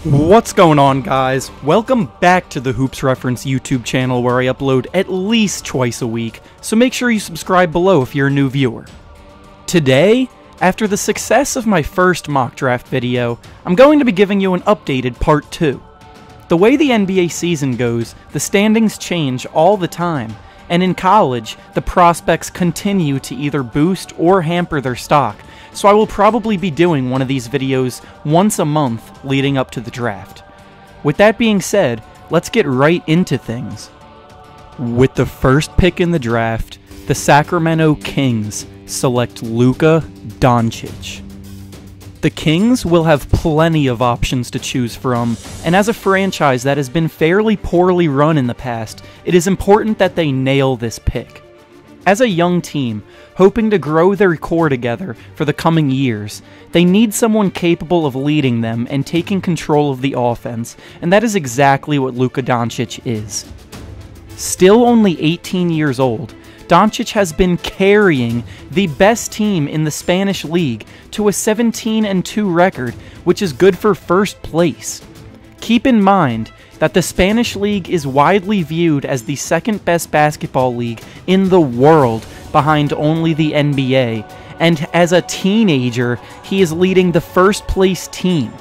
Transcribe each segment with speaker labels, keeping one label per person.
Speaker 1: What's going on, guys? Welcome back to the Hoops Reference YouTube channel where I upload at least twice a week, so make sure you subscribe below if you're a new viewer. Today, after the success of my first mock draft video, I'm going to be giving you an updated part 2. The way the NBA season goes, the standings change all the time, and in college, the prospects continue to either boost or hamper their stock, so I will probably be doing one of these videos once a month leading up to the draft. With that being said, let's get right into things. With the first pick in the draft, the Sacramento Kings select Luka Doncic. The Kings will have plenty of options to choose from, and as a franchise that has been fairly poorly run in the past, it is important that they nail this pick. As a young team, hoping to grow their core together for the coming years, they need someone capable of leading them and taking control of the offense, and that is exactly what Luka Doncic is. Still only 18 years old, Doncic has been carrying the best team in the Spanish league to a 17-2 record, which is good for first place. Keep in mind that the Spanish league is widely viewed as the second best basketball league in the world behind only the NBA, and as a teenager, he is leading the first place team.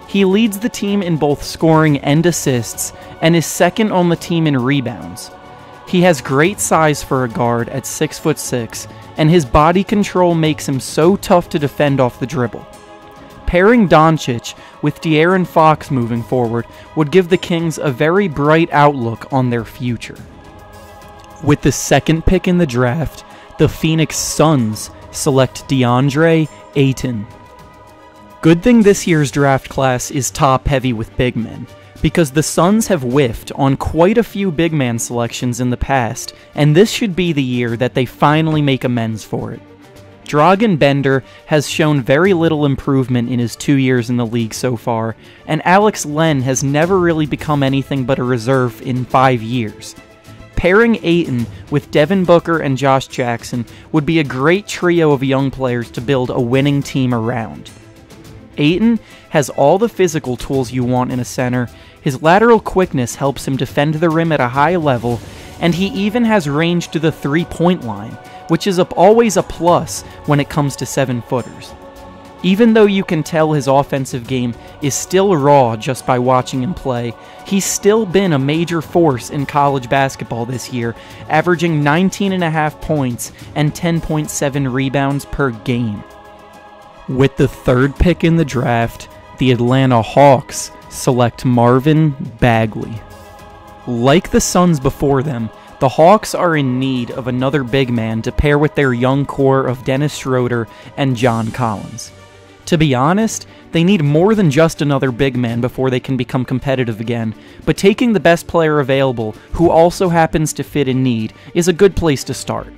Speaker 1: He leads the team in both scoring and assists, and is second on the team in rebounds. He has great size for a guard at 6'6", and his body control makes him so tough to defend off the dribble. Pairing Doncic with De'Aaron Fox moving forward would give the Kings a very bright outlook on their future. With the second pick in the draft, the Phoenix Suns select Deandre Ayton. Good thing this year's draft class is top-heavy with big men, because the Suns have whiffed on quite a few big man selections in the past, and this should be the year that they finally make amends for it. Dragan Bender has shown very little improvement in his 2 years in the league so far, and Alex Len has never really become anything but a reserve in 5 years. Pairing Ayton with Devin Booker and Josh Jackson would be a great trio of young players to build a winning team around. Ayton has all the physical tools you want in a center, his lateral quickness helps him defend the rim at a high level, and he even has range to the three-point line, which is always a plus when it comes to 7-footers. Even though you can tell his offensive game is still raw just by watching him play, he's still been a major force in college basketball this year, averaging 19.5 points and 10.7 rebounds per game. With the third pick in the draft, the Atlanta Hawks select Marvin Bagley. Like the Suns before them, the Hawks are in need of another big man to pair with their young core of Dennis Schroeder and John Collins. To be honest, they need more than just another big man before they can become competitive again, but taking the best player available, who also happens to fit in need, is a good place to start.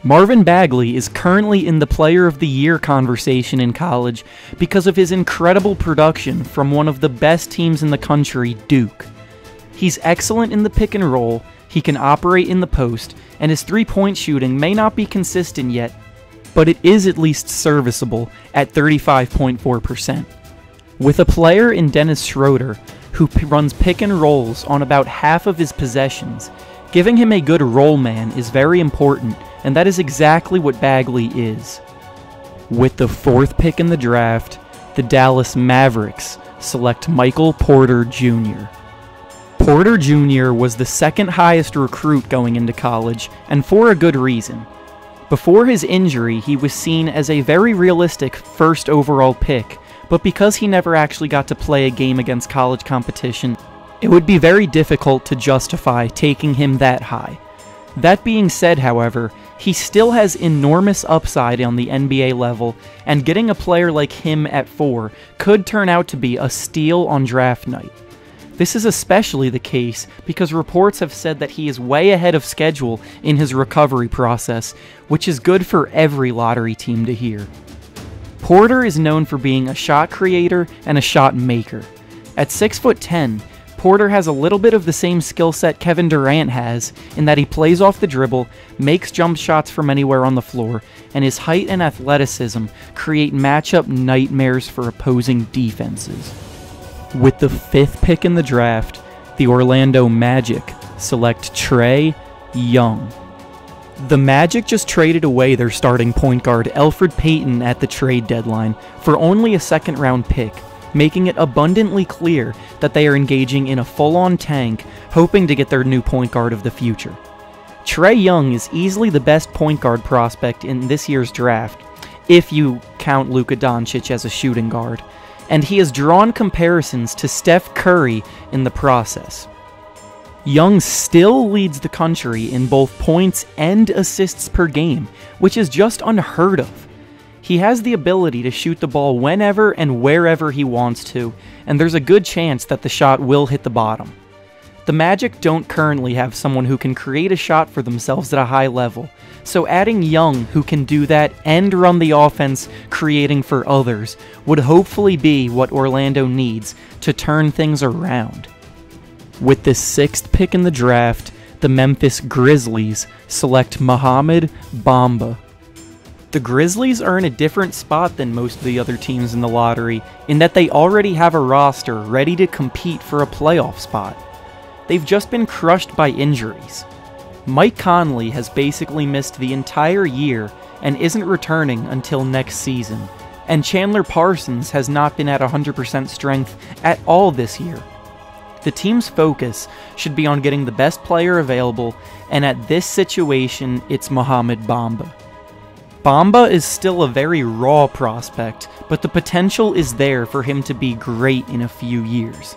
Speaker 1: Marvin Bagley is currently in the Player of the Year conversation in college because of his incredible production from one of the best teams in the country, Duke. He's excellent in the pick and roll, he can operate in the post, and his three-point shooting may not be consistent yet, but it is at least serviceable at 35.4%. With a player in Dennis Schroeder, who runs pick and rolls on about half of his possessions, giving him a good roll man is very important, and that is exactly what Bagley is. With the fourth pick in the draft, the Dallas Mavericks select Michael Porter Jr. Porter Jr. was the second highest recruit going into college, and for a good reason. Before his injury, he was seen as a very realistic first overall pick, but because he never actually got to play a game against college competition, it would be very difficult to justify taking him that high. That being said, however, he still has enormous upside on the NBA level, and getting a player like him at 4 could turn out to be a steal on draft night. This is especially the case because reports have said that he is way ahead of schedule in his recovery process, which is good for every lottery team to hear. Porter is known for being a shot creator and a shot maker. At 6'10", Porter has a little bit of the same skill set Kevin Durant has, in that he plays off the dribble, makes jump shots from anywhere on the floor, and his height and athleticism create matchup nightmares for opposing defenses. With the 5th pick in the draft, the Orlando Magic select Trae Young. The Magic just traded away their starting point guard Elfrid Payton at the trade deadline for only a second-round pick, making it abundantly clear that they are engaging in a full-on tank, hoping to get their new point guard of the future. Trae Young is easily the best point guard prospect in this year's draft, if you count Luka Doncic as a shooting guard, and he has drawn comparisons to Steph Curry in the process. Young still leads the country in both points and assists per game, which is just unheard of. He has the ability to shoot the ball whenever and wherever he wants to, and there's a good chance that the shot will hit the bottom. The Magic don't currently have someone who can create a shot for themselves at a high level, so adding Young who can do that and run the offense creating for others would hopefully be what Orlando needs to turn things around. With the 6th pick in the draft, the Memphis Grizzlies select Mohamed Bamba. The Grizzlies are in a different spot than most of the other teams in the lottery in that they already have a roster ready to compete for a playoff spot. They've just been crushed by injuries. Mike Conley has basically missed the entire year and isn't returning until next season, and Chandler Parsons has not been at 100% strength at all this year. The team's focus should be on getting the best player available, and at this situation, it's Mohamed Bamba. Bamba is still a very raw prospect, but the potential is there for him to be great in a few years.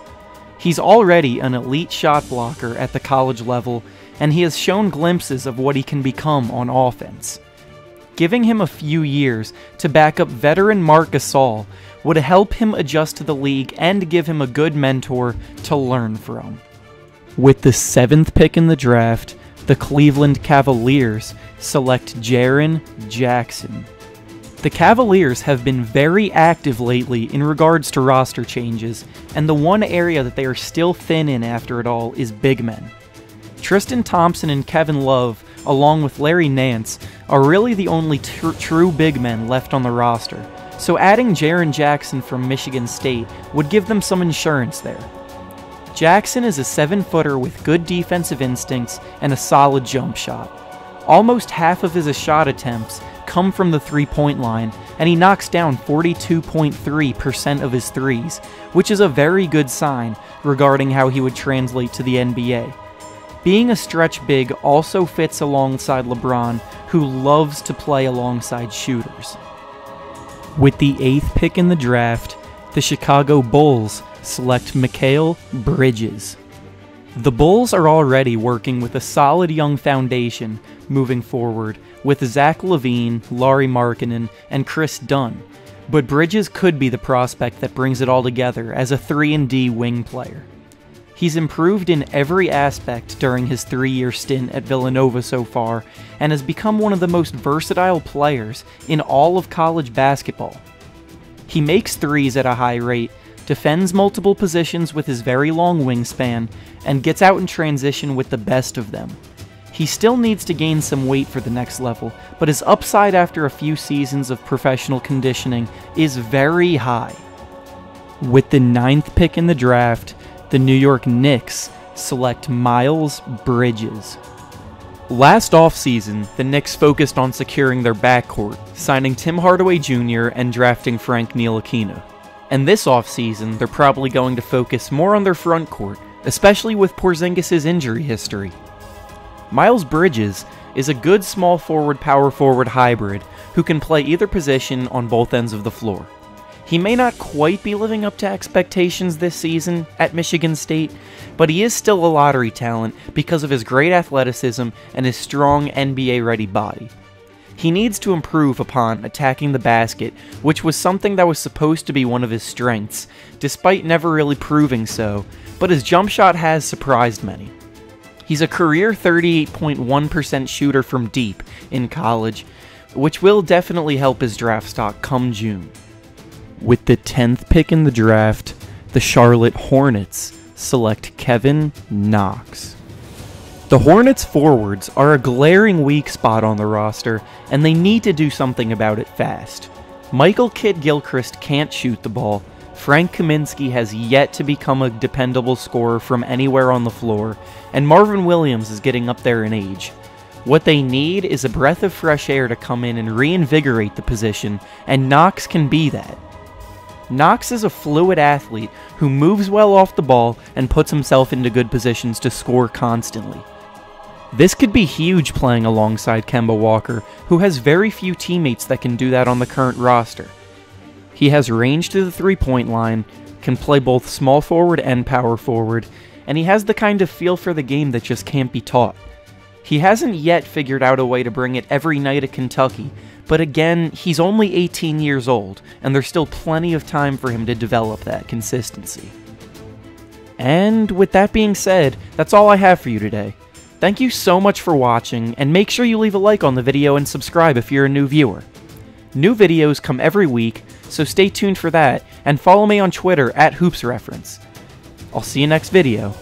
Speaker 1: He's already an elite shot blocker at the college level, and he has shown glimpses of what he can become on offense. Giving him a few years to back up veteran Marc Gasol would help him adjust to the league and give him a good mentor to learn from. With the 7th pick in the draft, the Cleveland Cavaliers select Jaren Jackson. The Cavaliers have been very active lately in regards to roster changes, and the one area that they are still thin in after it all is big men. Tristan Thompson and Kevin Love, along with Larry Nance, are really the only true big men left on the roster, so adding Jaren Jackson from Michigan State would give them some insurance there. Jackson is a 7-footer with good defensive instincts and a solid jump shot. Almost half of his shot attempts come from the three-point line, and he knocks down 42.3% of his threes, which is a very good sign regarding how he would translate to the NBA. Being a stretch big also fits alongside LeBron, who loves to play alongside shooters. With the 8th pick in the draft, the Chicago Bulls select Mikal Bridges. The Bulls are already working with a solid young foundation moving forward with Zach LaVine, Lauri Markkanen, and Chris Dunn, but Bridges could be the prospect that brings it all together as a 3-and-D wing player. He's improved in every aspect during his 3-year stint at Villanova so far, and has become one of the most versatile players in all of college basketball. He makes threes at a high rate, defends multiple positions with his very long wingspan, and gets out in transition with the best of them. He still needs to gain some weight for the next level, but his upside after a few seasons of professional conditioning is very high. With the 9th pick in the draft, the New York Knicks select Mikal Bridges. Last offseason, the Knicks focused on securing their backcourt, signing Tim Hardaway Jr. and drafting Frank Ntilikina. And this offseason, they're probably going to focus more on their front court, especially with Porzingis' injury history. Mikal Bridges is a good small forward power forward hybrid who can play either position on both ends of the floor. He may not quite be living up to expectations this season at Michigan State, but he is still a lottery talent because of his great athleticism and his strong NBA-ready body. He needs to improve upon attacking the basket, which was something that was supposed to be one of his strengths, despite never really proving so, but his jump shot has surprised many. He's a career 38.1% shooter from deep in college, which will definitely help his draft stock come June. With the 10th pick in the draft, the Charlotte Hornets select Kevin Knox. The Hornets forwards are a glaring weak spot on the roster, and they need to do something about it fast. Michael Kidd-Gilchrist can't shoot the ball, Frank Kaminsky has yet to become a dependable scorer from anywhere on the floor, and Marvin Williams is getting up there in age. What they need is a breath of fresh air to come in and reinvigorate the position, and Knox can be that. Knox is a fluid athlete who moves well off the ball and puts himself into good positions to score constantly. This could be huge playing alongside Kemba Walker, who has very few teammates that can do that on the current roster. He has range to the three-point line, can play both small forward and power forward, and he has the kind of feel for the game that just can't be taught. He hasn't yet figured out a way to bring it every night at Kentucky, but again, he's only 18 years old, and there's still plenty of time for him to develop that consistency. And with that being said, that's all I have for you today. Thank you so much for watching, and make sure you leave a like on the video and subscribe if you're a new viewer. New videos come every week, so stay tuned for that, and follow me on Twitter @HoopsReference. I'll see you next video.